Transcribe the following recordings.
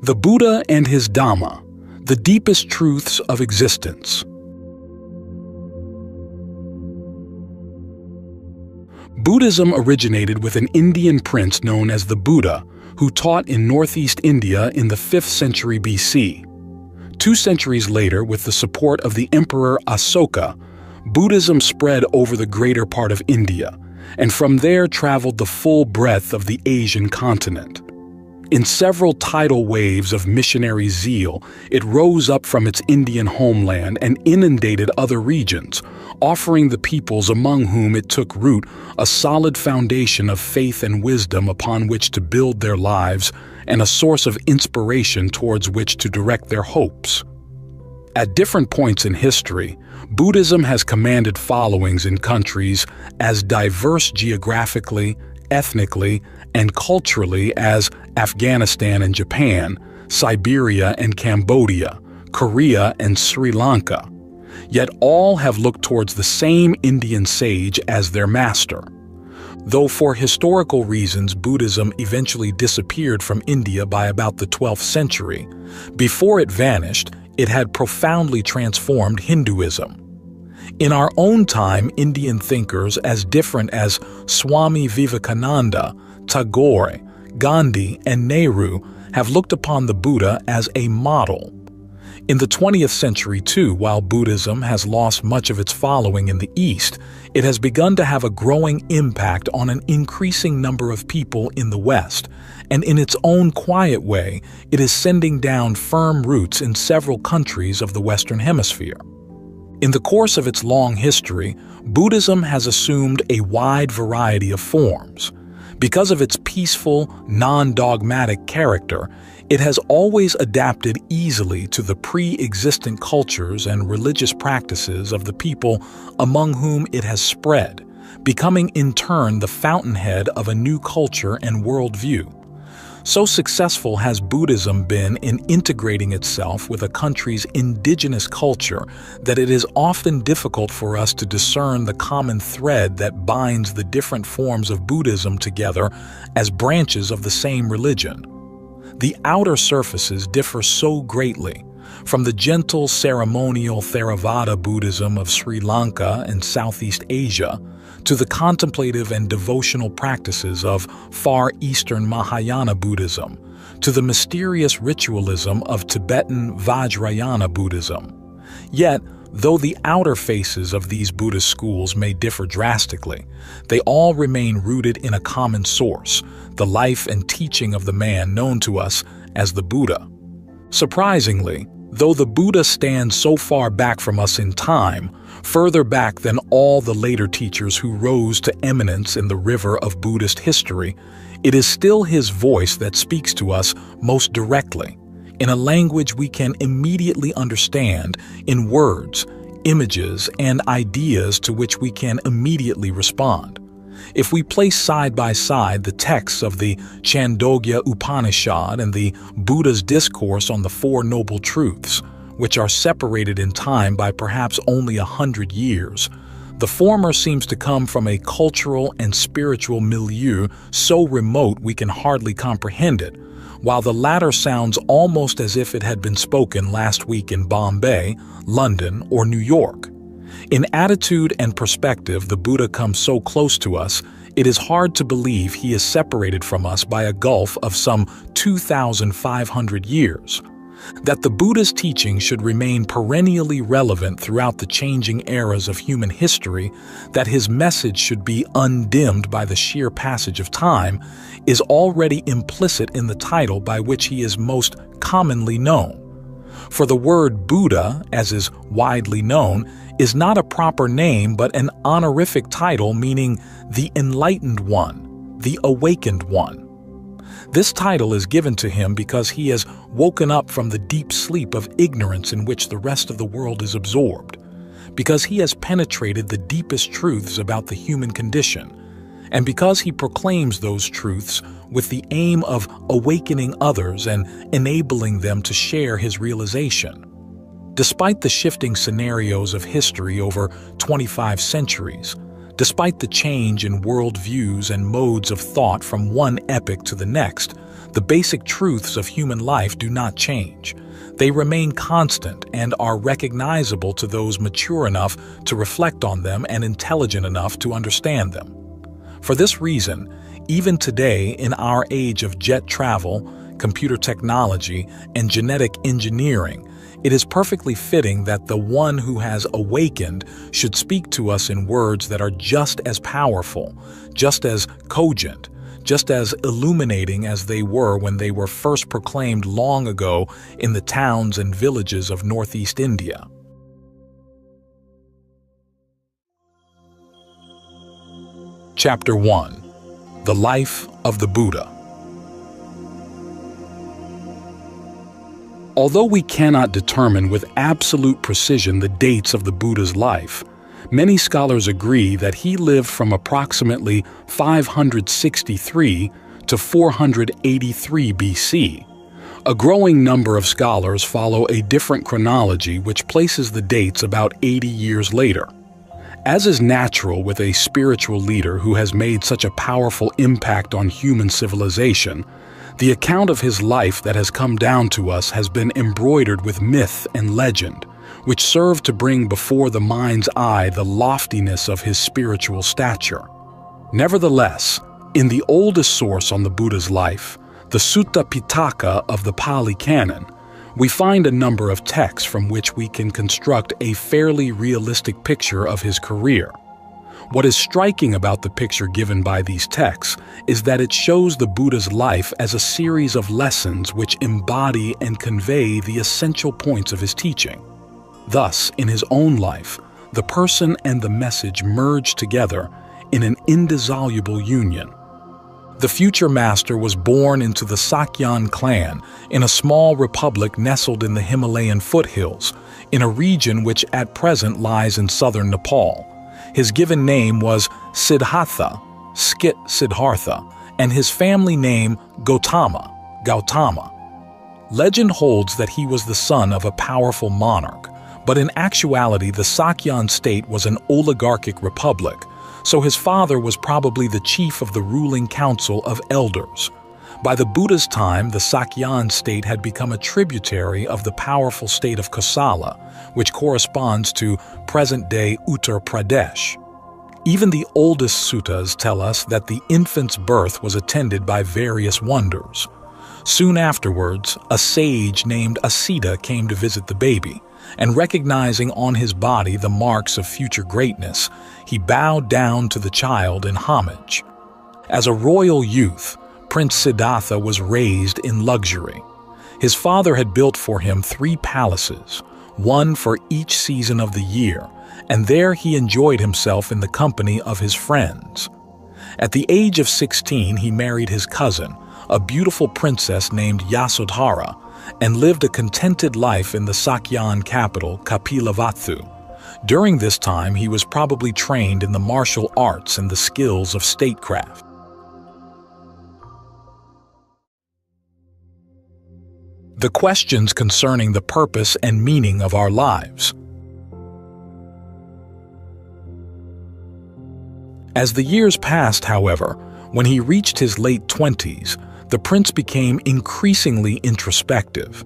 The Buddha and his Dhamma, the deepest truths of existence. Buddhism originated with an Indian prince known as the Buddha, who taught in northeast India in the 5th century BC. 2 centuries later, with the support of the Emperor Asoka, Buddhism spread over the greater part of India, and from there traveled the full breadth of the Asian continent. In several tidal waves of missionary zeal, it rose up from its Indian homeland and inundated other regions, offering the peoples among whom it took root a solid foundation of faith and wisdom upon which to build their lives and a source of inspiration towards which to direct their hopes. At different points in history, Buddhism has commanded followings in countries as diverse geographically, ethnically, and culturally as Afghanistan and Japan, Siberia and Cambodia, Korea and Sri Lanka. Yet all have looked towards the same Indian sage as their master. Though for historical reasons Buddhism eventually disappeared from India by about the 12th century, before it vanished, it had profoundly transformed Hinduism. In our own time, Indian thinkers as different as Swami Vivekananda, Tagore, Gandhi, and Nehru have looked upon the Buddha as a model. In the 20th century too, while Buddhism has lost much of its following in the East, it has begun to have a growing impact on an increasing number of people in the West, and in its own quiet way, it is sending down firm roots in several countries of the Western Hemisphere. In the course of its long history, Buddhism has assumed a wide variety of forms. Because of its peaceful, non-dogmatic character, it has always adapted easily to the pre-existent cultures and religious practices of the people among whom it has spread, becoming in turn the fountainhead of a new culture and worldview. So successful has Buddhism been in integrating itself with a country's indigenous culture that it is often difficult for us to discern the common thread that binds the different forms of Buddhism together as branches of the same religion. The outer surfaces differ so greatly, from the gentle ceremonial Theravada Buddhism of Sri Lanka and Southeast Asia to the contemplative and devotional practices of Far Eastern Mahayana Buddhism, to the mysterious ritualism of Tibetan Vajrayana Buddhism. Yet, though the outer faces of these Buddhist schools may differ drastically, they all remain rooted in a common source, the life and teaching of the man known to us as the Buddha. Surprisingly, though the Buddha stands so far back from us in time, further back than all the later teachers who rose to eminence in the river of Buddhist history, it is still his voice that speaks to us most directly, in a language we can immediately understand, in words, images, and ideas to which we can immediately respond. If we place side by side the texts of the Chandogya Upanishad and the Buddha's discourse on the Four Noble Truths, which are separated in time by perhaps only 100 years, the former seems to come from a cultural and spiritual milieu so remote we can hardly comprehend it, while the latter sounds almost as if it had been spoken last week in Bombay, London, or New York. In attitude and perspective, the Buddha comes so close to us, it is hard to believe he is separated from us by a gulf of some 2,500 years. That the Buddha's teaching should remain perennially relevant throughout the changing eras of human history, that his message should be undimmed by the sheer passage of time, is already implicit in the title by which he is most commonly known. For the word Buddha, as is widely known, is not a proper name but an honorific title meaning the enlightened one, the awakened one. This title is given to him because he has woken up from the deep sleep of ignorance in which the rest of the world is absorbed, because he has penetrated the deepest truths about the human condition, and because he proclaims those truths with the aim of awakening others and enabling them to share his realization. Despite the shifting scenarios of history over 25 centuries, Despite the change in worldviews and modes of thought from one epoch to the next, the basic truths of human life do not change. They remain constant and are recognizable to those mature enough to reflect on them and intelligent enough to understand them. For this reason, even today, in our age of jet travel, computer technology, and genetic engineering, it is perfectly fitting that the one who has awakened should speak to us in words that are just as powerful, just as cogent, just as illuminating as they were when they were first proclaimed long ago in the towns and villages of Northeast India. Chapter 1. The Life of the Buddha. Although we cannot determine with absolute precision the dates of the Buddha's life, many scholars agree that he lived from approximately 563 to 483 BC. A growing number of scholars follow a different chronology which places the dates about 80 years later. As is natural with a spiritual leader who has made such a powerful impact on human civilization, the account of his life that has come down to us has been embroidered with myth and legend, which serve to bring before the mind's eye the loftiness of his spiritual stature. Nevertheless, in the oldest source on the Buddha's life, the Sutta Pitaka of the Pali Canon, we find a number of texts from which we can construct a fairly realistic picture of his career. What is striking about the picture given by these texts is that it shows the Buddha's life as a series of lessons which embody and convey the essential points of his teaching. Thus, in his own life, the person and the message merge together in an indissoluble union. The future master was born into the Sakyan clan in a small republic nestled in the Himalayan foothills, in a region which at present lies in southern Nepal. His given name was Siddhartha, Skit Siddhartha, and his family name Gautama. Legend holds that he was the son of a powerful monarch, but in actuality the Sakyan state was an oligarchic republic, so his father was probably the chief of the ruling council of elders. By the Buddha's time, the Sakyan state had become a tributary of the powerful state of Kosala, which corresponds to present-day Uttar Pradesh. Even the oldest suttas tell us that the infant's birth was attended by various wonders. Soon afterwards, a sage named Asita came to visit the baby, and recognizing on his body the marks of future greatness, he bowed down to the child in homage. As a royal youth, Prince Siddhartha was raised in luxury. His father had built for him 3 palaces, one for each season of the year, and there he enjoyed himself in the company of his friends. At the age of 16, he married his cousin, a beautiful princess named Yasodhara, and lived a contented life in the Sakyan capital, Kapilavatthu. During this time, he was probably trained in the martial arts and the skills of statecraft. The questions concerning the purpose and meaning of our lives. As the years passed, however, when he reached his late 20s, the prince became increasingly introspective.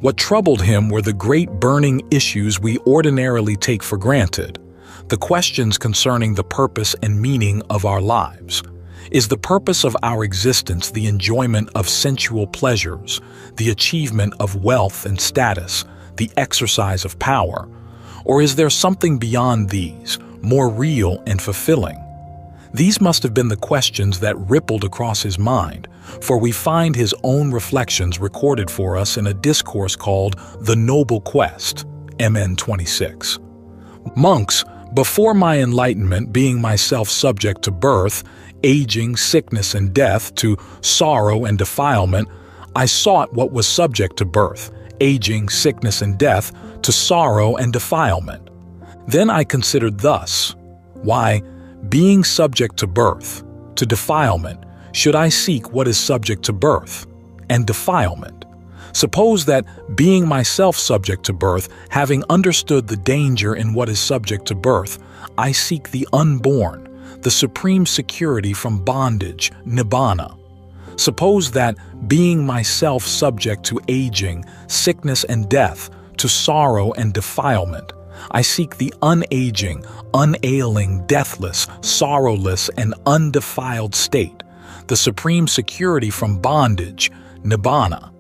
What troubled him were the great burning issues we ordinarily take for granted, the questions concerning the purpose and meaning of our lives. Is the purpose of our existence the enjoyment of sensual pleasures, the achievement of wealth and status, the exercise of power? Or is there something beyond these, more real and fulfilling? These must have been the questions that rippled across his mind, for we find his own reflections recorded for us in a discourse called The Noble Quest, MN 26. Monks, before my enlightenment, being myself subject to birth, aging, sickness, and death, to sorrow and defilement, I sought what was subject to birth, aging, sickness, and death, to sorrow and defilement. Then I considered thus, why, being subject to birth, to defilement, should I seek what is subject to birth and defilement? Suppose that, being myself subject to birth, having understood the danger in what is subject to birth, I seek the unborn, the supreme security from bondage, nibbana. Suppose that, being myself subject to aging, sickness and death, to sorrow and defilement, I seek the unaging, unailing, deathless, sorrowless, and undefiled state, the supreme security from bondage, nibbana.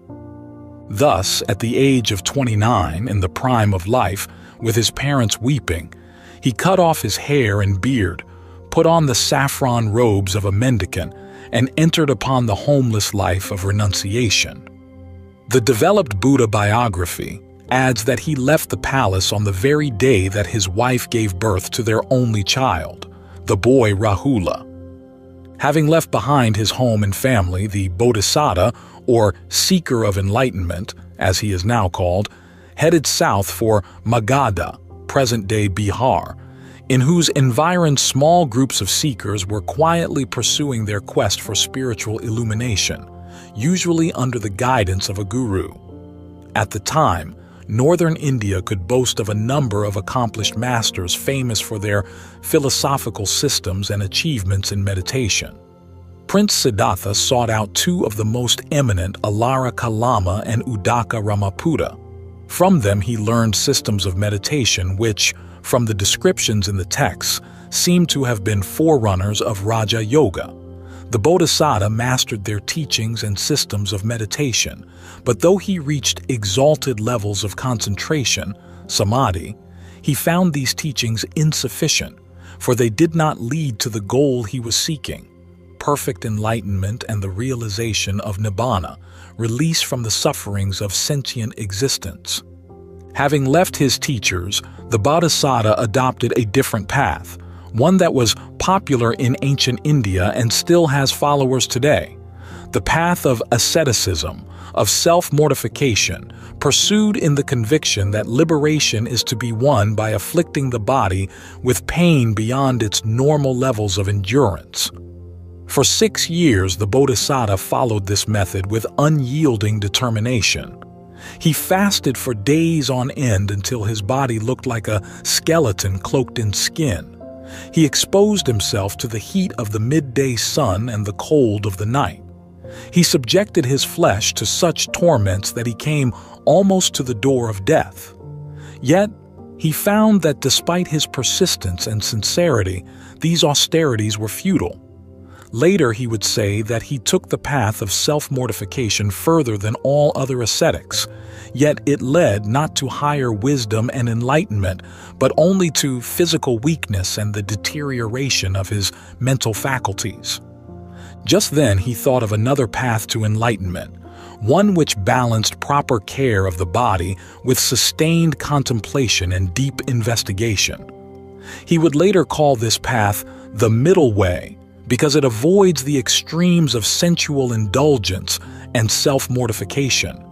Thus, at the age of 29, in the prime of life, with his parents weeping, he cut off his hair and beard, put on the saffron robes of a mendicant, and entered upon the homeless life of renunciation. The developed Buddha biography adds that he left the palace on the very day that his wife gave birth to their only child, the boy Rahula. Having left behind his home and family, the Bodhisattva, or Seeker of Enlightenment, as he is now called, headed south for Magadha, present-day Bihar, in whose environs small groups of seekers were quietly pursuing their quest for spiritual illumination, usually under the guidance of a guru. At the time, northern India could boast of a number of accomplished masters famous for their philosophical systems and achievements in meditation. Prince Siddhartha sought out two of the most eminent, Alara Kalama and Udaka Ramaputta. From them he learned systems of meditation which, from the descriptions in the texts, seem to have been forerunners of Raja Yoga. The Bodhisattva mastered their teachings and systems of meditation, but though he reached exalted levels of concentration, samadhi, he found these teachings insufficient, for they did not lead to the goal he was seeking: perfect enlightenment and the realization of nibbana, release from the sufferings of sentient existence. Having left his teachers, the Bodhisattva adopted a different path, one that was popular in ancient India and still has followers today: the path of asceticism, of self-mortification, pursued in the conviction that liberation is to be won by afflicting the body with pain beyond its normal levels of endurance. For 6 years, the Bodhisattva followed this method with unyielding determination. He fasted for days on end until his body looked like a skeleton cloaked in skin. He exposed himself to the heat of the midday sun and the cold of the night. He subjected his flesh to such torments that he came almost to the door of death. Yet, he found that despite his persistence and sincerity, these austerities were futile. Later, he would say that he took the path of self-mortification further than all other ascetics, yet it led not to higher wisdom and enlightenment, but only to physical weakness and the deterioration of his mental faculties. Just then, he thought of another path to enlightenment, one which balanced proper care of the body with sustained contemplation and deep investigation. He would later call this path the middle way, because it avoids the extremes of sensual indulgence and self-mortification.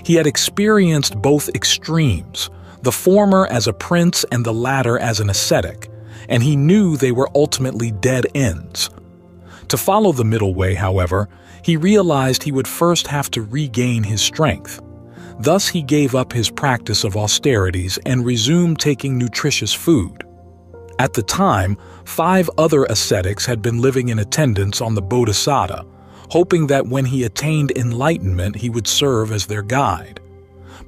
He had experienced both extremes, the former as a prince and the latter as an ascetic, and he knew they were ultimately dead ends. To follow the middle way, however, he realized he would first have to regain his strength. Thus he gave up his practice of austerities and resumed taking nutritious food. At the time, 5 other ascetics had been living in attendance on the Bodhisattva, hoping that when he attained enlightenment he would serve as their guide.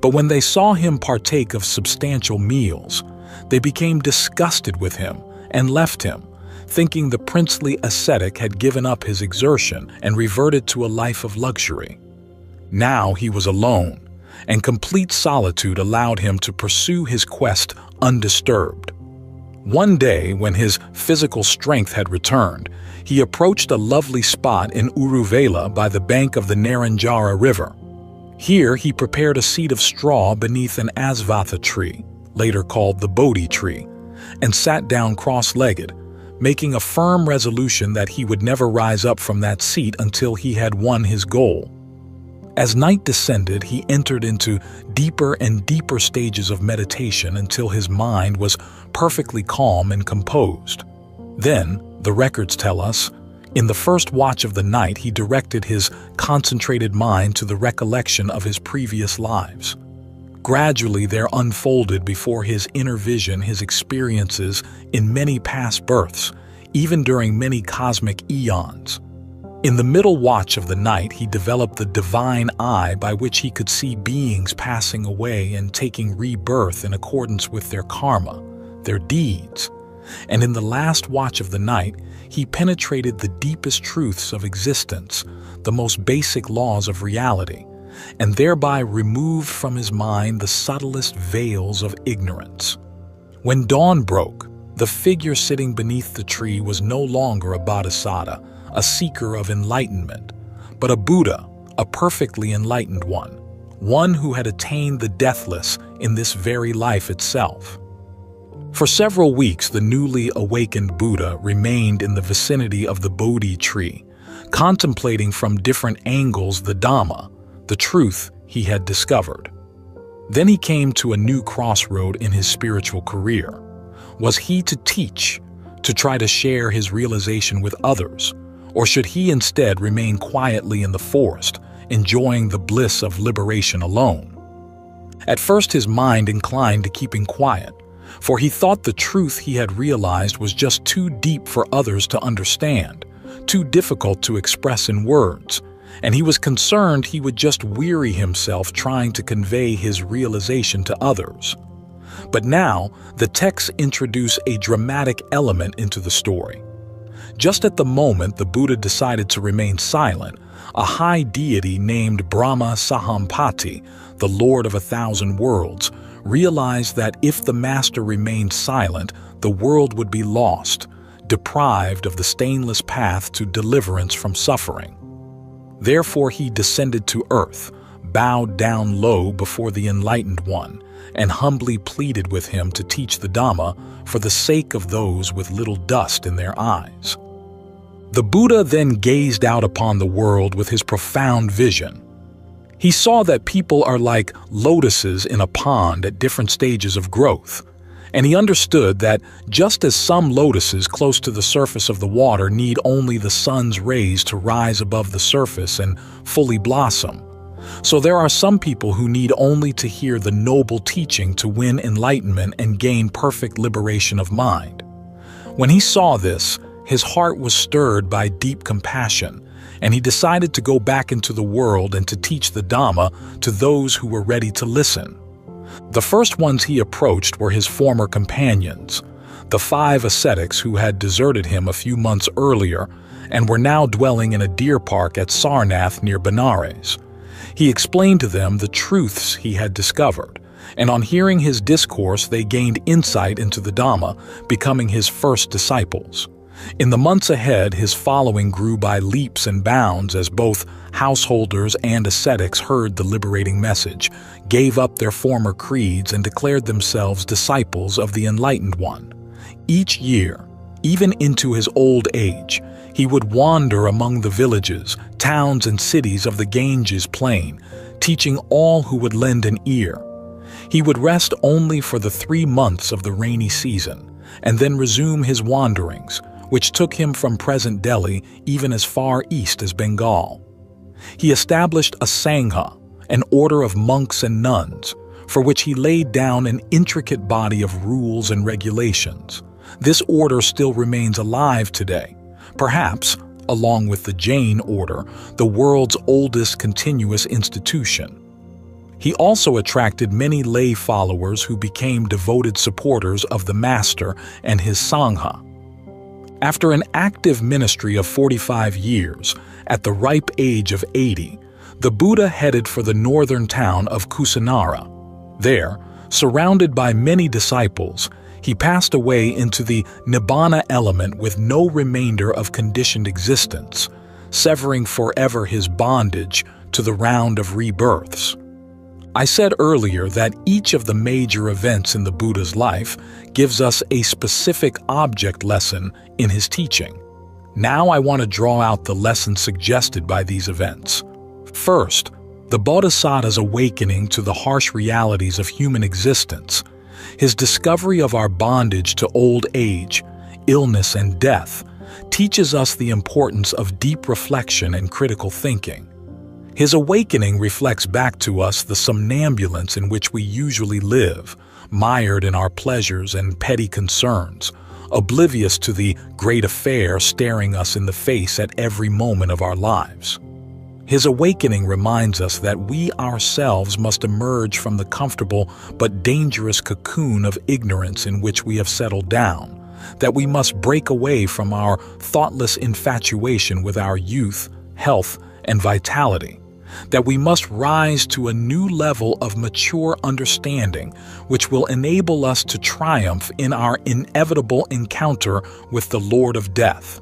But when they saw him partake of substantial meals, they became disgusted with him and left him, thinking the princely ascetic had given up his exertion and reverted to a life of luxury. Now he was alone, and complete solitude allowed him to pursue his quest undisturbed. One day, when his physical strength had returned, he approached a lovely spot in Uruvela by the bank of the Naranjara River. Here he prepared a seat of straw beneath an asvatha tree, later called the Bodhi tree, and sat down cross-legged, making a firm resolution that he would never rise up from that seat until he had won his goal. As night descended, he entered into deeper and deeper stages of meditation until his mind was perfectly calm and composed. Then, the records tell us, in the first watch of the night he directed his concentrated mind to the recollection of his previous lives. Gradually there unfolded before his inner vision his experiences in many past births, even during many cosmic eons. In the middle watch of the night, he developed the divine eye by which he could see beings passing away and taking rebirth in accordance with their karma, their deeds. And in the last watch of the night, he penetrated the deepest truths of existence, the most basic laws of reality, and thereby removed from his mind the subtlest veils of ignorance. When dawn broke, the figure sitting beneath the tree was no longer a bodhisattva, a seeker of enlightenment, but a Buddha, a perfectly enlightened one who had attained the deathless in this very life itself. For several weeks, the newly awakened Buddha remained in the vicinity of the Bodhi tree, contemplating from different angles the Dhamma, the truth he had discovered. Then he came to a new crossroad in his spiritual career. Was he to teach, to try to share his realization with others, or should he instead remain quietly in the forest, enjoying the bliss of liberation alone? At first his mind inclined to keeping quiet, for he thought the truth he had realized was just too deep for others to understand, too difficult to express in words, and he was concerned he would just weary himself trying to convey his realization to others. But now, the texts introduce a dramatic element into the story. Just at the moment the Buddha decided to remain silent, a high deity named Brahma Sahampati, the Lord of 1,000 worlds, realized that if the master remained silent, the world would be lost, deprived of the stainless path to deliverance from suffering. Therefore he descended to earth, bowed down low before the enlightened one, and humbly pleaded with him to teach the Dhamma for the sake of those with little dust in their eyes. The Buddha then gazed out upon the world with his profound vision. He saw that people are like lotuses in a pond at different stages of growth, and he understood that just as some lotuses close to the surface of the water need only the sun's rays to rise above the surface and fully blossom, so there are some people who need only to hear the noble teaching to win enlightenment and gain perfect liberation of mind. When he saw this, his heart was stirred by deep compassion, and he decided to go back into the world and to teach the Dhamma to those who were ready to listen. The first ones he approached were his former companions, the 5 ascetics who had deserted him a few months earlier and were now dwelling in a deer park at Sarnath near Benares. He explained to them the truths he had discovered, and on hearing his discourse they gained insight into the Dhamma, becoming his first disciples. In the months ahead, his following grew by leaps and bounds as both householders and ascetics heard the liberating message, gave up their former creeds, and declared themselves disciples of the Enlightened One. Each year, even into his old age, he would wander among the villages, towns, and cities of the Ganges plain, teaching all who would lend an ear. He would rest only for the 3 months of the rainy season, and then resume his wanderings, which took him from present Delhi even as far east as Bengal. He established a Sangha, an order of monks and nuns, for which he laid down an intricate body of rules and regulations. This order still remains alive today, perhaps, along with the Jain order, the world's oldest continuous institution. He also attracted many lay followers who became devoted supporters of the Master and his Sangha. After an active ministry of 45 years, at the ripe age of 80, the Buddha headed for the northern town of Kusinara. There, surrounded by many disciples, he passed away into the Nibbana element with no remainder of conditioned existence, severing forever his bondage to the round of rebirths. I said earlier that each of the major events in the Buddha's life gives us a specific object lesson in his teaching. Now I want to draw out the lessons suggested by these events. First, the Bodhisattva's awakening to the harsh realities of human existence. His discovery of our bondage to old age, illness, and death teaches us the importance of deep reflection and critical thinking. His awakening reflects back to us the somnambulance in which we usually live, mired in our pleasures and petty concerns, oblivious to the great affair staring us in the face at every moment of our lives. His awakening reminds us that we ourselves must emerge from the comfortable but dangerous cocoon of ignorance in which we have settled down, that we must break away from our thoughtless infatuation with our youth, health, and vitality, that we must rise to a new level of mature understanding which will enable us to triumph in our inevitable encounter with the Lord of Death.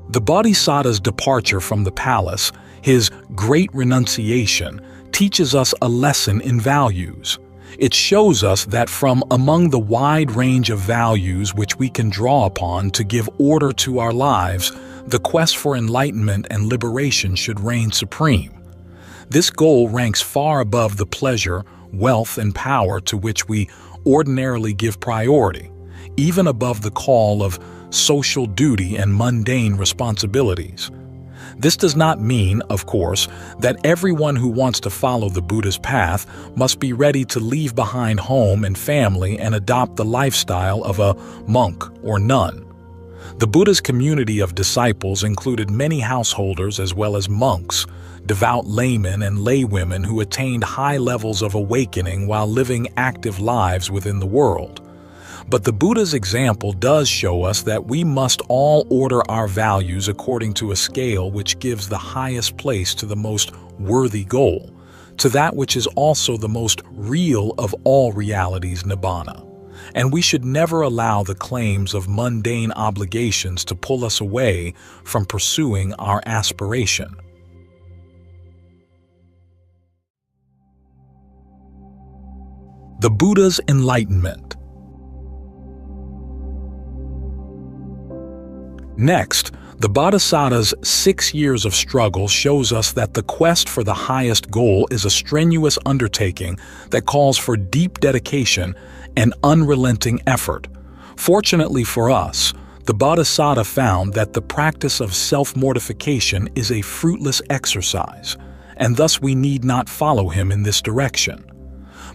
The Bodhisattva's departure from the palace, his great renunciation, teaches us a lesson in values. It shows us that from among the wide range of values which we can draw upon to give order to our lives, the quest for enlightenment and liberation should reign supreme. This goal ranks far above the pleasure, wealth, and power to which we ordinarily give priority, even above the call of social duty and mundane responsibilities. This does not mean, of course, that everyone who wants to follow the Buddha's path must be ready to leave behind home and family and adopt the lifestyle of a monk or nun. The Buddha's community of disciples included many householders as well as monks, devout laymen and laywomen who attained high levels of awakening while living active lives within the world. But the Buddha's example does show us that we must all order our values according to a scale which gives the highest place to the most worthy goal, to that which is also the most real of all realities, nibbana. And we should never allow the claims of mundane obligations to pull us away from pursuing our aspiration. The Buddha's enlightenment. Next, the Bodhisattva's 6 years of struggle shows us that the quest for the highest goal is a strenuous undertaking that calls for deep dedication and unrelenting effort. Fortunately for us, the Bodhisattva found that the practice of self-mortification is a fruitless exercise, and thus we need not follow him in this direction.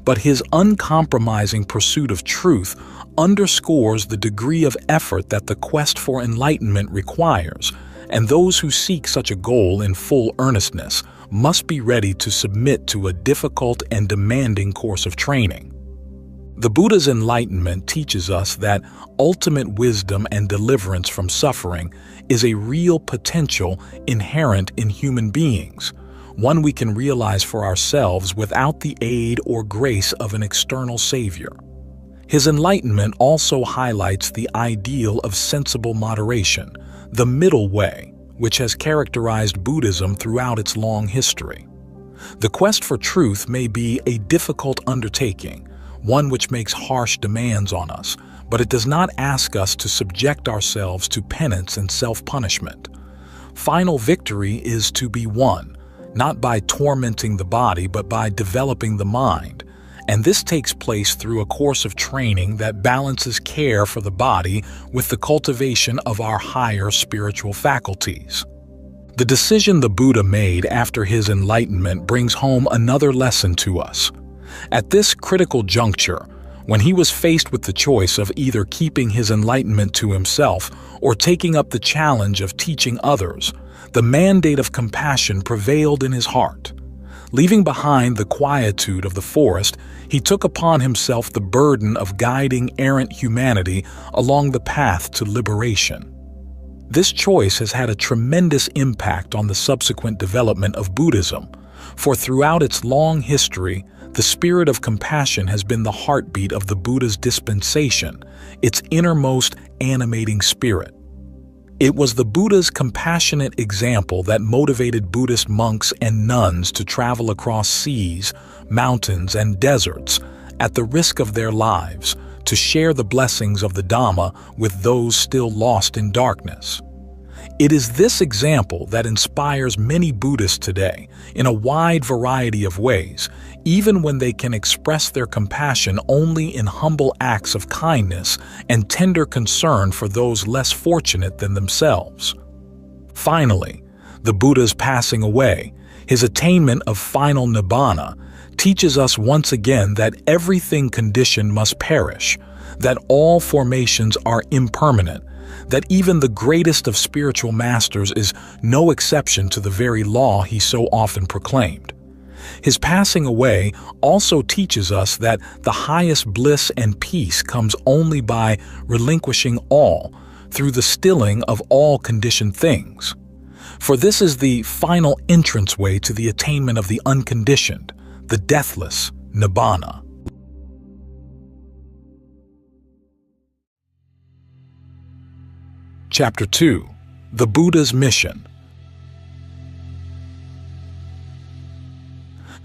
But his uncompromising pursuit of truth underscores the degree of effort that the quest for enlightenment requires, and those who seek such a goal in full earnestness must be ready to submit to a difficult and demanding course of training. The Buddha's enlightenment teaches us that ultimate wisdom and deliverance from suffering is a real potential inherent in human beings, one we can realize for ourselves without the aid or grace of an external savior. His enlightenment also highlights the ideal of sensible moderation, the middle way, which has characterized Buddhism throughout its long history. The quest for truth may be a difficult undertaking, one which makes harsh demands on us, but it does not ask us to subject ourselves to penance and self-punishment. Final victory is to be won, not by tormenting the body, but by developing the mind. And this takes place through a course of training that balances care for the body with the cultivation of our higher spiritual faculties. The decision the Buddha made after his enlightenment brings home another lesson to us. At this critical juncture, when he was faced with the choice of either keeping his enlightenment to himself or taking up the challenge of teaching others, the mandate of compassion prevailed in his heart. Leaving behind the quietude of the forest, he took upon himself the burden of guiding errant humanity along the path to liberation. This choice has had a tremendous impact on the subsequent development of Buddhism, for throughout its long history, the spirit of compassion has been the heartbeat of the Buddha's dispensation, its innermost animating spirit. It was the Buddha's compassionate example that motivated Buddhist monks and nuns to travel across seas, mountains, and deserts at the risk of their lives to share the blessings of the Dhamma with those still lost in darkness. It is this example that inspires many Buddhists today in a wide variety of ways, even when they can express their compassion only in humble acts of kindness and tender concern for those less fortunate than themselves. Finally, the Buddha's passing away, His attainment of final nibbana teaches us once again that everything conditioned must perish, that all formations are impermanent, that even the greatest of spiritual masters is no exception to the very law he so often proclaimed. His passing away also teaches us that the highest bliss and peace comes only by relinquishing all through the stilling of all conditioned things. For this is the final entranceway to the attainment of the unconditioned, the deathless nibbana. Chapter 2. The Buddha's Mission.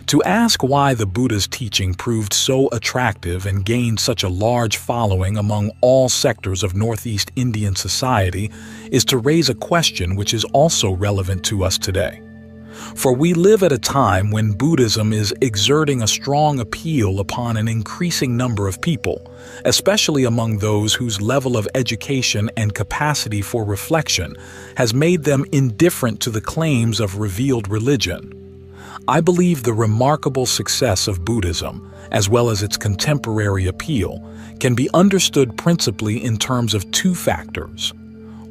To ask why the Buddha's teaching proved so attractive and gained such a large following among all sectors of Northeast Indian society is to raise a question which is also relevant to us today. For we live at a time when Buddhism is exerting a strong appeal upon an increasing number of people, especially among those whose level of education and capacity for reflection has made them indifferent to the claims of revealed religion. I believe the remarkable success of Buddhism, as well as its contemporary appeal, can be understood principally in terms of two factors.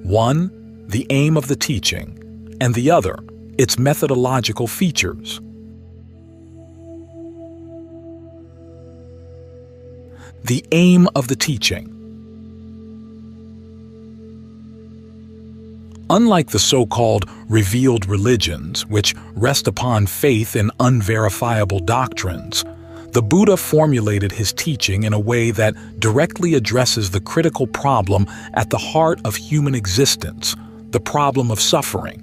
One, the aim of the teaching, and the other, its methodological features. The aim of the teaching. Unlike the so-called revealed religions, which rest upon faith in unverifiable doctrines, the Buddha formulated his teaching in a way that directly addresses the critical problem at the heart of human existence, the problem of suffering.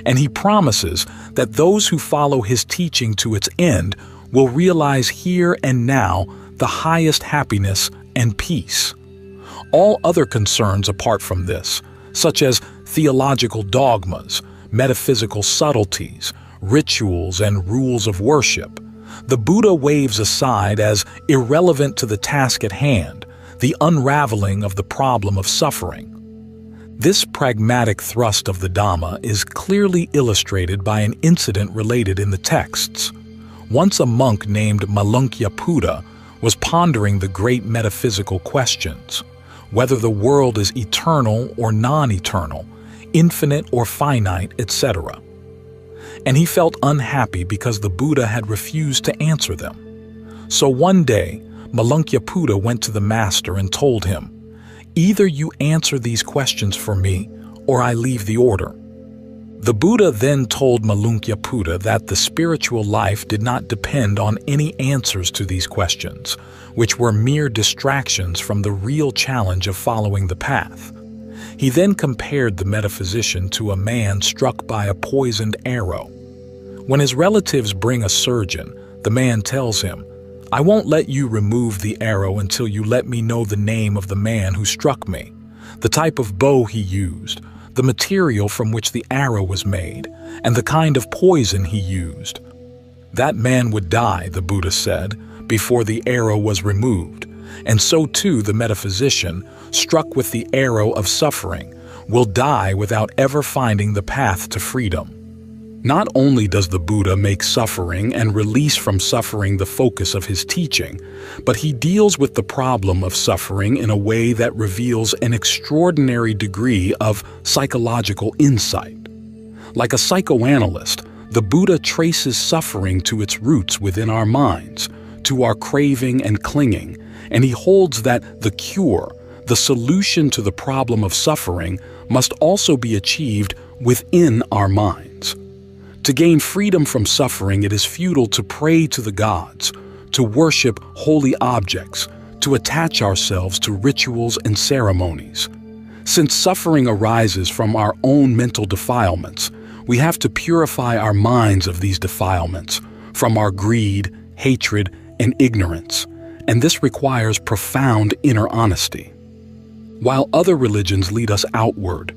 And he promises that those who follow his teaching to its end will realize here and now the highest happiness and peace. All other concerns apart from this, such as theological dogmas, metaphysical subtleties, rituals, and rules of worship, the Buddha waves aside as irrelevant to the task at hand, the unraveling of the problem of suffering. This pragmatic thrust of the Dhamma is clearly illustrated by an incident related in the texts. Once a monk named Malunkyaputta was pondering the great metaphysical questions, whether the world is eternal or non-eternal, infinite or finite, etc. And he felt unhappy because the Buddha had refused to answer them. So one day, Malunkyaputta went to the master and told him, "Either you answer these questions for me, or I leave the order." The Buddha then told Malunkyaputta that the spiritual life did not depend on any answers to these questions, which were mere distractions from the real challenge of following the path. He then compared the metaphysician to a man struck by a poisoned arrow. When his relatives bring a surgeon, the man tells him, "I won't let you remove the arrow until you let me know the name of the man who struck me, the type of bow he used, the material from which the arrow was made, and the kind of poison he used." That man would die, the Buddha said, before the arrow was removed, and so too the metaphysician, struck with the arrow of suffering, will die without ever finding the path to freedom. Not only does the Buddha make suffering and release from suffering the focus of his teaching, but he deals with the problem of suffering in a way that reveals an extraordinary degree of psychological insight. Like a psychoanalyst, the Buddha traces suffering to its roots within our minds, to our craving and clinging, and he holds that the cure, the solution to the problem of suffering, must also be achieved within our minds. To gain freedom from suffering, it is futile to pray to the gods, to worship holy objects, to attach ourselves to rituals and ceremonies. Since suffering arises from our own mental defilements, we have to purify our minds of these defilements, from our greed, hatred, and ignorance, and this requires profound inner honesty. While other religions lead us outward,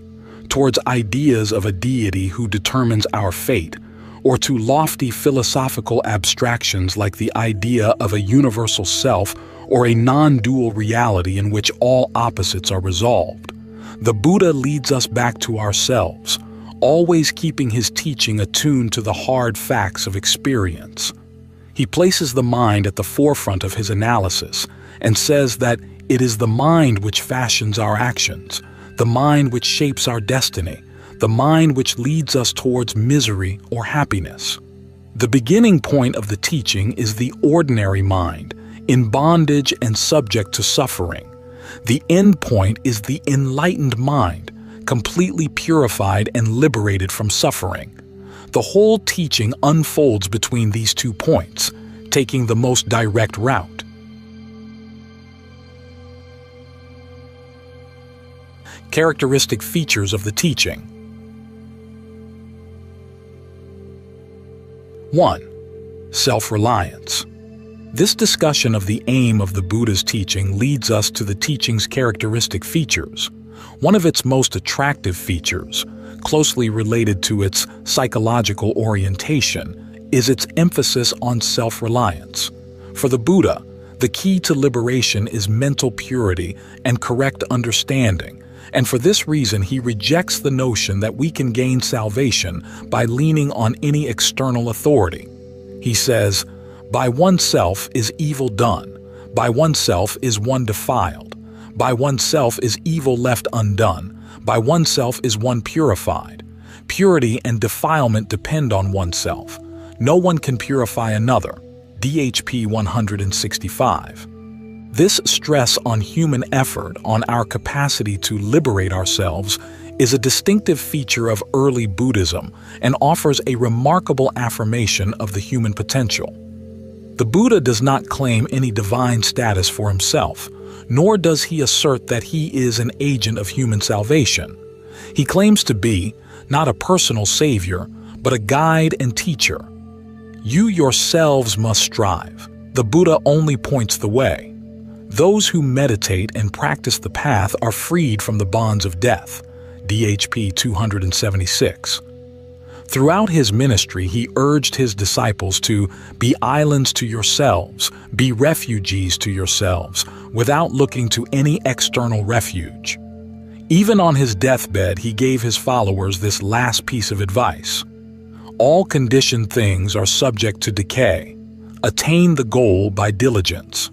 towards ideas of a deity who determines our fate, or to lofty philosophical abstractions like the idea of a universal self or a non-dual reality in which all opposites are resolved, the Buddha leads us back to ourselves, always keeping his teaching attuned to the hard facts of experience. He places the mind at the forefront of his analysis and says that it is the mind which fashions our actions, the mind which shapes our destiny, the mind which leads us towards misery or happiness. The beginning point of the teaching is the ordinary mind, in bondage and subject to suffering. The end point is the enlightened mind, completely purified and liberated from suffering. The whole teaching unfolds between these 2 points, taking the most direct route. Characteristic features of the teaching. 1. Self-reliance. This discussion of the aim of the Buddha's teaching leads us to the teaching's characteristic features. One of its most attractive features, closely related to its psychological orientation, is its emphasis on self-reliance. For the Buddha, the key to liberation is mental purity and correct understanding, and for this reason he rejects the notion that we can gain salvation by leaning on any external authority. He says, "By oneself is evil done, by oneself is one defiled, by oneself is evil left undone, by oneself is one purified. Purity and defilement depend on oneself. No one can purify another." DHP 165. This stress on human effort, on our capacity to liberate ourselves, is a distinctive feature of early Buddhism and offers a remarkable affirmation of the human potential. The Buddha does not claim any divine status for himself, nor does he assert that he is an agent of human salvation. He claims to be, not a personal savior, but a guide and teacher. You yourselves must strive. The Buddha only points the way. Those who meditate and practice the path are freed from the bonds of death. DHP 276. Throughout his ministry, he urged his disciples to be islands to yourselves, be refugees to yourselves, without looking to any external refuge. Even on his deathbed, he gave his followers this last piece of advice. All conditioned things are subject to decay. Attain the goal by diligence.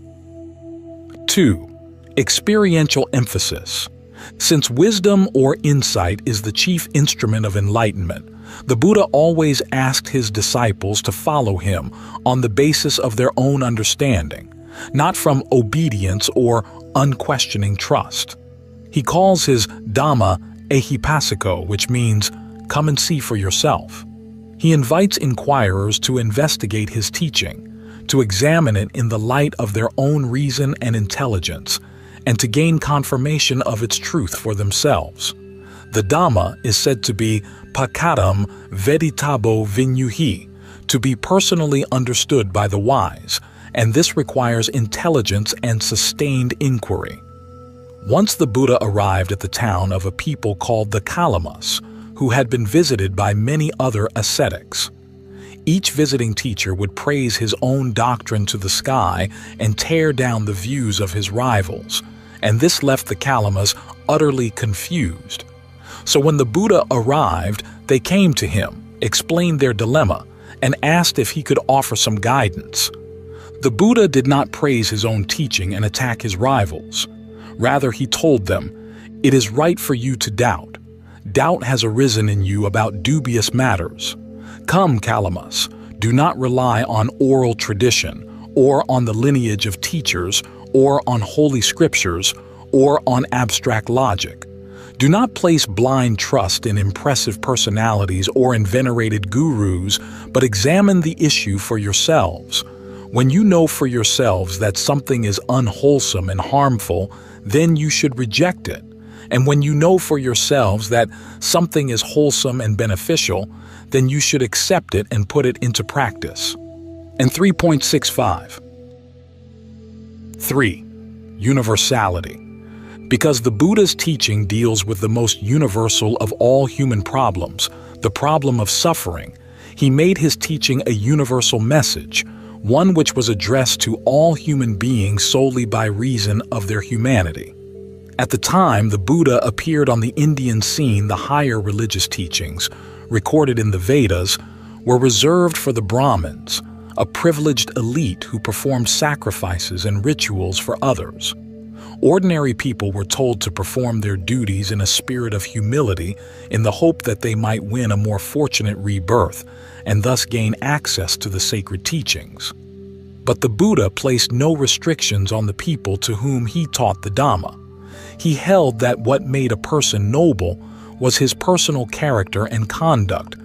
2. Experiential emphasis. Since wisdom or insight is the chief instrument of enlightenment, the Buddha always asked his disciples to follow him on the basis of their own understanding, not from obedience or unquestioning trust. He calls his Dhamma ehipassiko, which means, "Come and see for yourself." He invites inquirers to investigate his teaching, to examine it in the light of their own reason and intelligence, and to gain confirmation of its truth for themselves. The Dhamma is said to be pakadam veditabo vinyuhi, to be personally understood by the wise, and this requires intelligence and sustained inquiry. Once the Buddha arrived at the town of a people called the Kalamas, who had been visited by many other ascetics. Each visiting teacher would praise his own doctrine to the sky and tear down the views of his rivals, and this left the Kalamas utterly confused. So when the Buddha arrived, they came to him, explained their dilemma, and asked if he could offer some guidance. The Buddha did not praise his own teaching and attack his rivals. Rather, he told them, "It is right for you to doubt. Doubt has arisen in you about dubious matters. Come, Kalamas, do not rely on oral tradition, or on the lineage of teachers, or on holy scriptures, or on abstract logic. Do not place blind trust in impressive personalities or in venerated gurus, but examine the issue for yourselves. When you know for yourselves that something is unwholesome and harmful, then you should reject it. And when you know for yourselves that something is wholesome and beneficial, then you should accept it and put it into practice." And 3.65. 3. Universality. Because the Buddha's teaching deals with the most universal of all human problems, the problem of suffering, he made his teaching a universal message, one which was addressed to all human beings solely by reason of their humanity. At the time the Buddha appeared on the Indian scene, the higher religious teachings, recorded in the Vedas, were reserved for the Brahmins, a privileged elite who performed sacrifices and rituals for others. Ordinary people were told to perform their duties in a spirit of humility in the hope that they might win a more fortunate rebirth and thus gain access to the sacred teachings. But the Buddha placed no restrictions on the people to whom he taught the Dhamma. He held that what made a person noble was his personal character and conduct,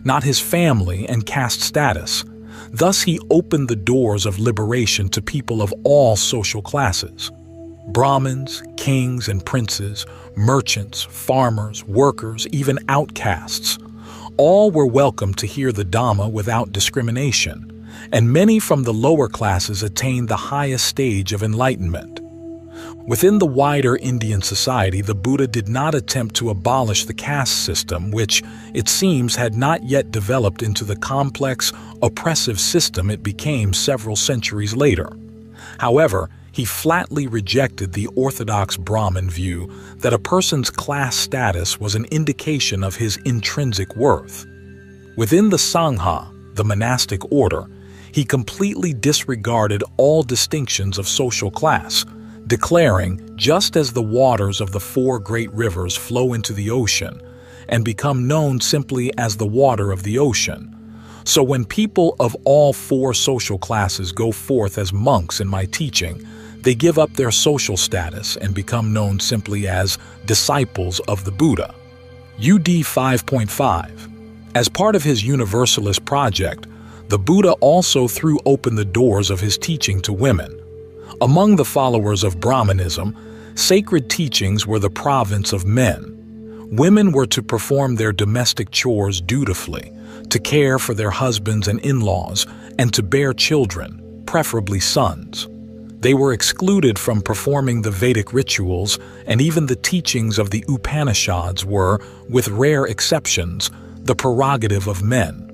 not his family and caste status. Thus he opened the doors of liberation to people of all social classes. Brahmins, kings and princes, merchants, farmers, workers, even outcasts. All were welcome to hear the Dhamma without discrimination, and many from the lower classes attained the highest stage of enlightenment. Within the wider Indian society, the Buddha did not attempt to abolish the caste system, which, it seems, had not yet developed into the complex, oppressive system it became several centuries later. However, he flatly rejected the orthodox Brahmin view that a person's class status was an indication of his intrinsic worth. Within the Sangha, the monastic order, he completely disregarded all distinctions of social class, declaring, just as the waters of the four great rivers flow into the ocean and become known simply as the water of the ocean, so when people of all four social classes go forth as monks in my teaching, they give up their social status and become known simply as disciples of the Buddha. UD 5.5. As part of his Universalist project, the Buddha also threw open the doors of his teaching to women. Among the followers of Brahmanism, sacred teachings were the province of men. Women were to perform their domestic chores dutifully, to care for their husbands and in-laws, and to bear children, preferably sons. They were excluded from performing the Vedic rituals, and even the teachings of the Upanishads were, with rare exceptions, the prerogative of men.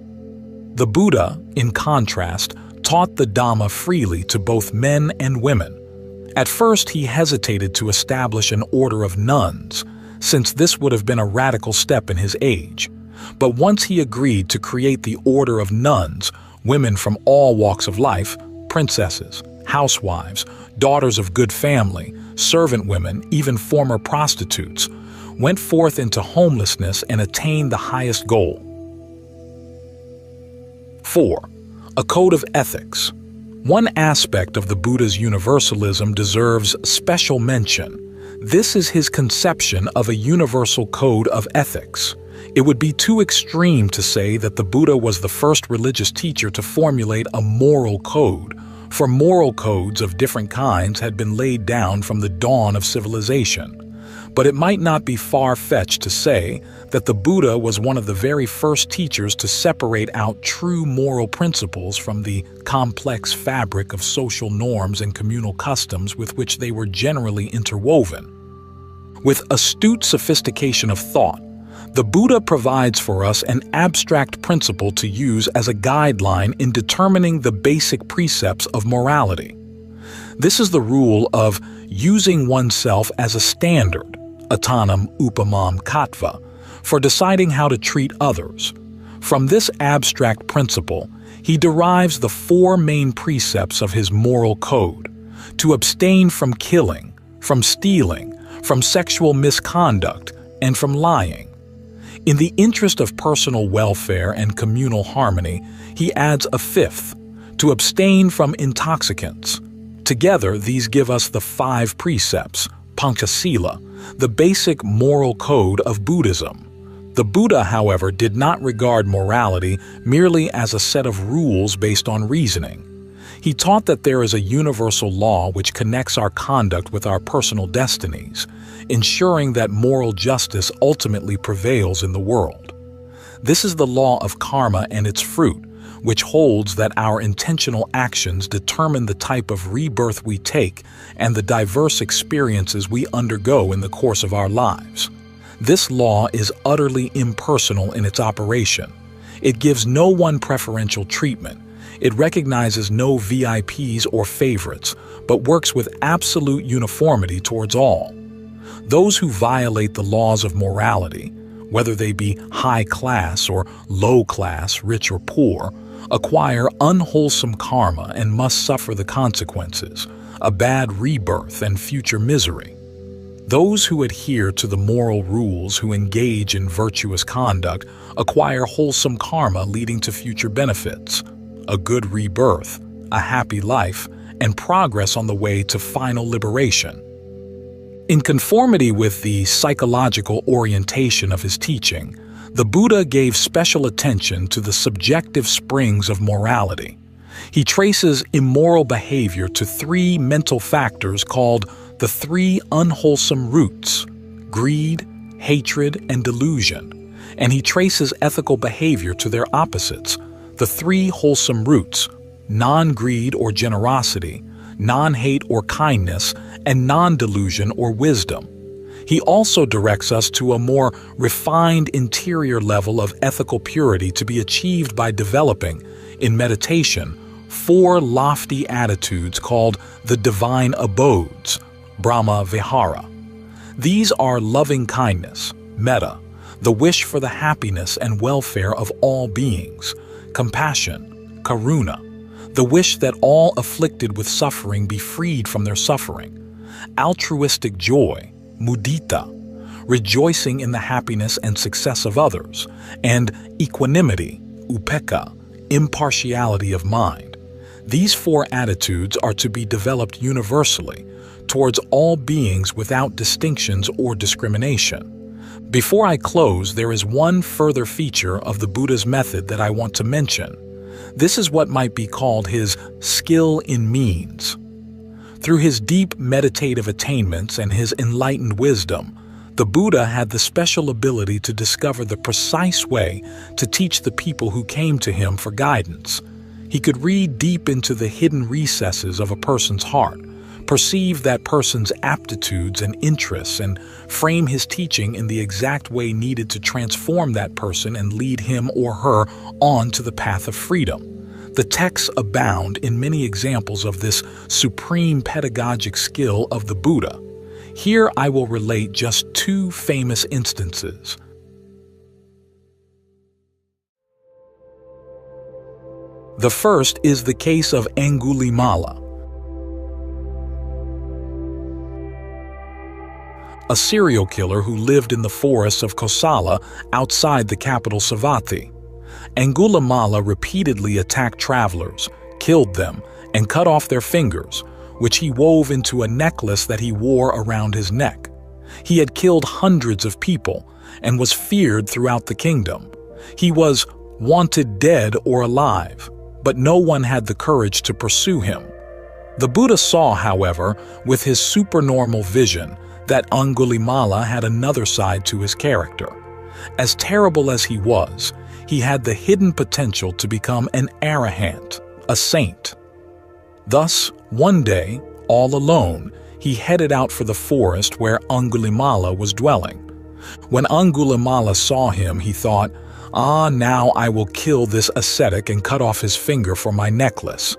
The Buddha, in contrast, taught the Dhamma freely to both men and women. At first, he hesitated to establish an order of nuns, since this would have been a radical step in his age. But once he agreed to create the order of nuns, women from all walks of life, princesses, housewives, daughters of good family, servant women, even former prostitutes, went forth into homelessness and attained the highest goal. 4. A code of ethics. One aspect of the Buddha's universalism deserves special mention. This is his conception of a universal code of ethics. It would be too extreme to say that the Buddha was the first religious teacher to formulate a moral code, for moral codes of different kinds had been laid down from the dawn of civilization. But it might not be far-fetched to say that the Buddha was one of the very first teachers to separate out true moral principles from the complex fabric of social norms and communal customs with which they were generally interwoven. With astute sophistication of thought, the Buddha provides for us an abstract principle to use as a guideline in determining the basic precepts of morality. This is the rule of using oneself as a standard, atanam upamam kattva, for deciding how to treat others. From this abstract principle, he derives the four main precepts of his moral code: to abstain from killing, from stealing, from sexual misconduct, and from lying. In the interest of personal welfare and communal harmony, he adds a fifth: to abstain from intoxicants. Together, these give us the 5 precepts, Panchasila, the basic moral code of Buddhism. The Buddha, however, did not regard morality merely as a set of rules based on reasoning. He taught that there is a universal law which connects our conduct with our personal destinies, ensuring that moral justice ultimately prevails in the world. This is the law of karma and its fruit, which holds that our intentional actions determine the type of rebirth we take and the diverse experiences we undergo in the course of our lives. This law is utterly impersonal in its operation. It gives no one preferential treatment. It recognizes no VIPs or favorites, but works with absolute uniformity towards all. Those who violate the laws of morality, whether they be high class or low class, rich or poor, acquire unwholesome karma and must suffer the consequences, a bad rebirth and future misery. Those who adhere to the moral rules, who engage in virtuous conduct, acquire wholesome karma leading to future benefits, a good rebirth, a happy life, and progress on the way to final liberation. In conformity with the psychological orientation of his teaching, the Buddha gave special attention to the subjective springs of morality. He traces immoral behavior to three mental factors called the three unwholesome roots: greed, hatred, and delusion. And he traces ethical behavior to their opposites, the three wholesome roots: non-greed or generosity, non-hate or kindness, and non-delusion or wisdom. He also directs us to a more refined interior level of ethical purity to be achieved by developing, in meditation, four lofty attitudes called the divine abodes, Brahma Vihara. These are loving kindness, metta, the wish for the happiness and welfare of all beings; compassion, karuna, the wish that all afflicted with suffering be freed from their suffering; altruistic joy, mudita, rejoicing in the happiness and success of others; and equanimity, upekkha, impartiality of mind. These four attitudes are to be developed universally, towards all beings without distinctions or discrimination. Before I close, there is one further feature of the Buddha's method that I want to mention. This is what might be called his skill in means. Through his deep meditative attainments and his enlightened wisdom, the Buddha had the special ability to discover the precise way to teach the people who came to him for guidance. He could read deep into the hidden recesses of a person's heart, perceive that person's aptitudes and interests, and frame his teaching in the exact way needed to transform that person and lead him or her on to the path of freedom. The texts abound in many examples of this supreme pedagogic skill of the Buddha. Here I will relate just two famous instances. The first is the case of Angulimala, a serial killer who lived in the forests of Kosala outside the capital Savatthi. Angulimala repeatedly attacked travelers, killed them, and cut off their fingers, which he wove into a necklace that he wore around his neck. He had killed hundreds of people and was feared throughout the kingdom. He was wanted dead or alive, but no one had the courage to pursue him. The Buddha saw, however, with his supernormal vision, that Angulimala had another side to his character. As terrible as he was, he had the hidden potential to become an arahant, a saint. Thus, one day, all alone, he headed out for the forest where Angulimala was dwelling. When Angulimala saw him, he thought, now I will kill this ascetic and cut off his finger for my necklace."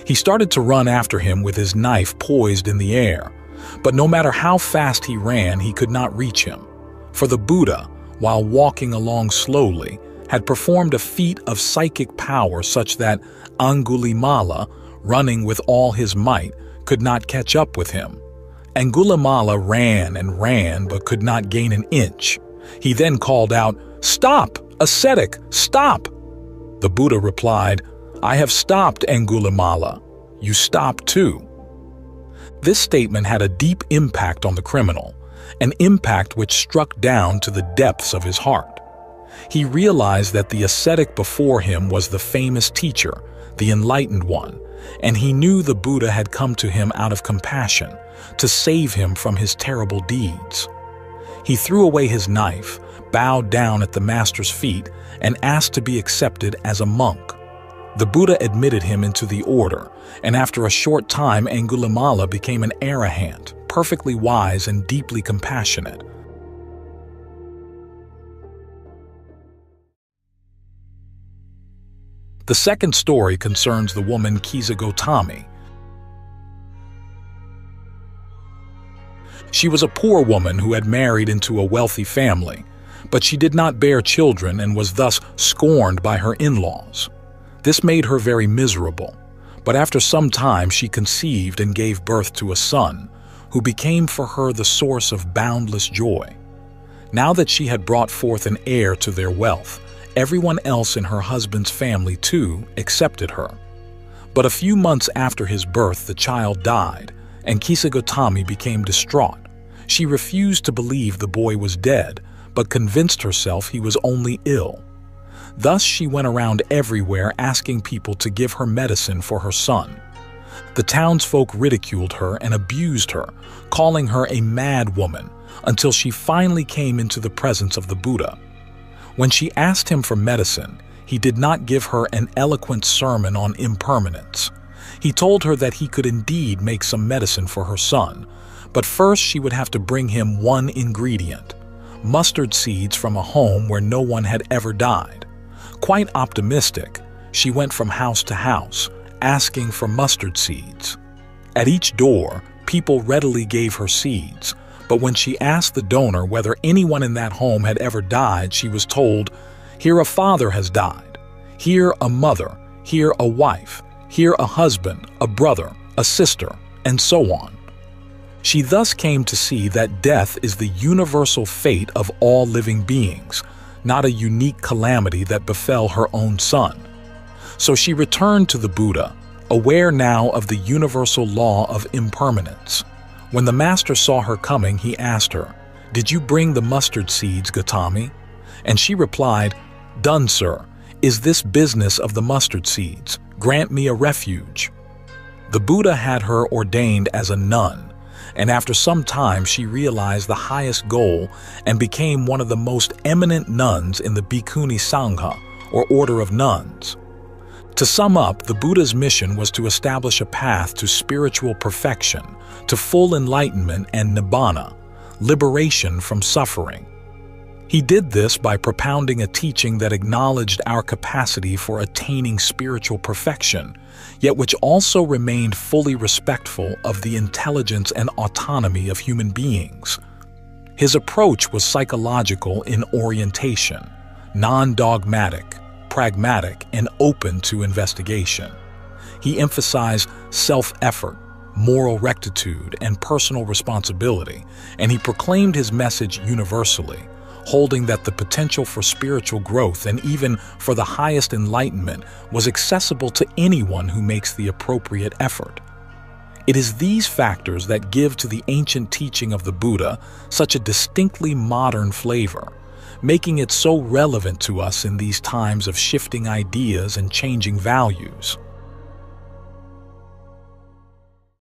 He started to run after him with his knife poised in the air, but no matter how fast he ran, he could not reach him. For the Buddha, while walking along slowly, had performed a feat of psychic power such that Angulimala, running with all his might, could not catch up with him. Angulimala ran and ran but could not gain an inch. He then called out, "Stop, ascetic, stop!" The Buddha replied, "I have stopped, Angulimala. You stop too." This statement had a deep impact on the criminal, an impact which struck down to the depths of his heart. He realized that the ascetic before him was the famous teacher, the enlightened one, and he knew the Buddha had come to him out of compassion, to save him from his terrible deeds. He threw away his knife, bowed down at the master's feet, and asked to be accepted as a monk. The Buddha admitted him into the order, and after a short time Angulimala became an arahant, perfectly wise and deeply compassionate. The second story concerns the woman Kisagotami. She was a poor woman who had married into a wealthy family, but she did not bear children and was thus scorned by her in-laws. This made her very miserable, but after some time she conceived and gave birth to a son, who became for her the source of boundless joy. Now that she had brought forth an heir to their wealth, everyone else in her husband's family too accepted her. But a few months after his birth, the child died, and Kisagotami became distraught. She refused to believe the boy was dead, but convinced herself he was only ill. Thus she went around everywhere asking people to give her medicine for her son. The townsfolk ridiculed her and abused her, calling her a mad woman, until she finally came into the presence of the Buddha. When she asked him for medicine, he did not give her an eloquent sermon on impermanence. He told her that he could indeed make some medicine for her son, but first she would have to bring him one ingredient: mustard seeds from a home where no one had ever died. Quite optimistic, she went from house to house, asking for mustard seeds. At each door, people readily gave her seeds, but when she asked the donor whether anyone in that home had ever died, she was told, "Here a father has died, here a mother, here a wife, here a husband, a brother, a sister," and so on. She thus came to see that death is the universal fate of all living beings, not a unique calamity that befell her own son. So she returned to the Buddha, aware now of the universal law of impermanence. When the master saw her coming, he asked her, "Did you bring the mustard seeds, Gautami?" And she replied, "Done, sir. Is this business of the mustard seeds? Grant me a refuge." The Buddha had her ordained as a nun, and after some time she realized the highest goal and became one of the most eminent nuns in the Bhikkhuni Sangha, or order of nuns. To sum up, the Buddha's mission was to establish a path to spiritual perfection, to full enlightenment and nibbana, liberation from suffering. He did this by propounding a teaching that acknowledged our capacity for attaining spiritual perfection, yet which also remained fully respectful of the intelligence and autonomy of human beings. His approach was psychological in orientation, non-dogmatic, pragmatic, and open to investigation. He emphasized self-effort, moral rectitude, and personal responsibility, and he proclaimed his message universally, holding that the potential for spiritual growth and even for the highest enlightenment was accessible to anyone who makes the appropriate effort. It is these factors that give to the ancient teaching of the Buddha such a distinctly modern flavor, making it so relevant to us in these times of shifting ideas and changing values.